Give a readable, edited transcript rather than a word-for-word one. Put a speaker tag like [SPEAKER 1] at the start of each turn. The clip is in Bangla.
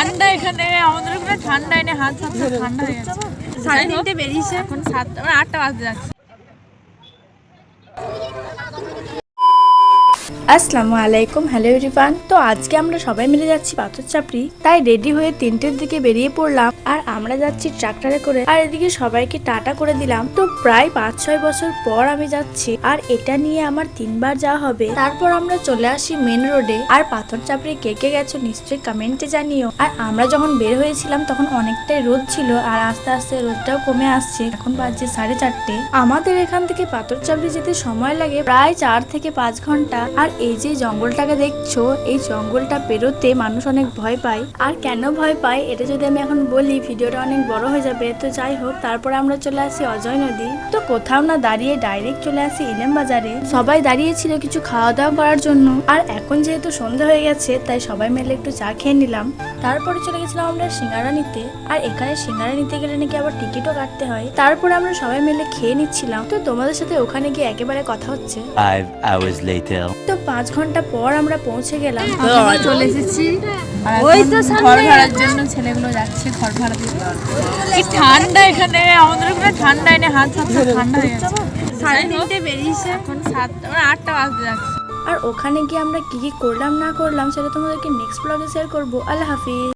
[SPEAKER 1] ঠান্ডা এখানে আমাদের এখানে ঠান্ডা এনে হাত ঠান্ডা হয়ে গেছে। 3:30 বেরিয়েছে, এখন 8টা বাজতে যাচ্ছে।
[SPEAKER 2] আসসালামু আলাইকুম, হ্যালো এভরিওয়ান। তো আজকে আমরা সবাই মিলে যাচ্ছি পাথর চাপড়ি, তাই রেডি হয়ে 3টের দিকে বেরিয়ে পড়লাম। আর আমরা যাচ্ছি ট্রাক্টরে করে, আর এদিকে সবাইকে টাটা করে দিলাম। তো প্রায় 5-6 বছর পর আমি যাচ্ছি, আর এটা নিয়ে আমার 3বার যাওয়া হবে। তারপর আমরা চলে আসি মেন রোডে। আর পাথর চাপড়ি কে কে গেছো নিশ্চয়ই কমেন্টে জানিও। আর আমরা যখন বের হয়েছিলাম তখন অনেকটাই রোদ ছিল, আর আস্তে আস্তে রোদটাও কমে আসছে। এখন বাজছে 4:30। আমাদের এখান থেকে পাথর চাপড়ি যেতে সময় লাগে প্রায় 4 থেকে 5 ঘন্টা। আর এই যে জঙ্গলটাকে দেখছো, এই জঙ্গলটা পেরোতে মানুষ অনেক ভয় পায়। আর কেন ভয় পায় এটা যদি আমি এখন বলি ভিডিওটা অনেক বড় হয়ে যাবে। তো যাই হোক, তারপর আমরা চলে আসি অজয় নদী। তো কোথাও না দাঁড়িয়ে ডাইরেক্ট চলে আসি ইলেম বাজারে। সবাই দাঁড়িয়েছিল কিছু খাওয়া দাওয়া করার জন্য, আর এখন যেহেতু সন্ধ্যা হয়ে গেছে তাই সবাই মিলে একটু চা খেয়ে নিলাম। তারপরে চলে গেছিলাম আমরা সিঙ্গারা নিতে। আর এখানে সিঙ্গারা নিতে গেলে নাকি আবার টিকিটও কাটতে হয়। তারপরে আমরা সবাই মিলে খেয়ে নিচ্ছিলাম। তো তোমাদের সাথে ওখানে গিয়ে একেবারে কথা হচ্ছে।
[SPEAKER 3] 5 hours later.
[SPEAKER 2] তো 5 ঘন্টা পর আমরা পৌঁছে গেলাম।
[SPEAKER 1] আমরা চলে এসেছি, ওই তো ঘর ভাড়ার জন্য ছেলেগুলো যাচ্ছে ঘর ভাড়া দিতে। কি ঠান্ডা এখানে আমাদের এখানে ঠান্ডা এনে হাত ঠান্ডা হয়ে গেছে। 3:30 বেরিয়েছে, এখন 8টা বাজতে যাচ্ছে।
[SPEAKER 2] আর ওখানে গিয়ে আমরা কি কি করলাম না করলাম সেটা তোমাদেরকে নেক্সট ব্লগে শেয়ার করবো। আল্লাহ হাফিজ।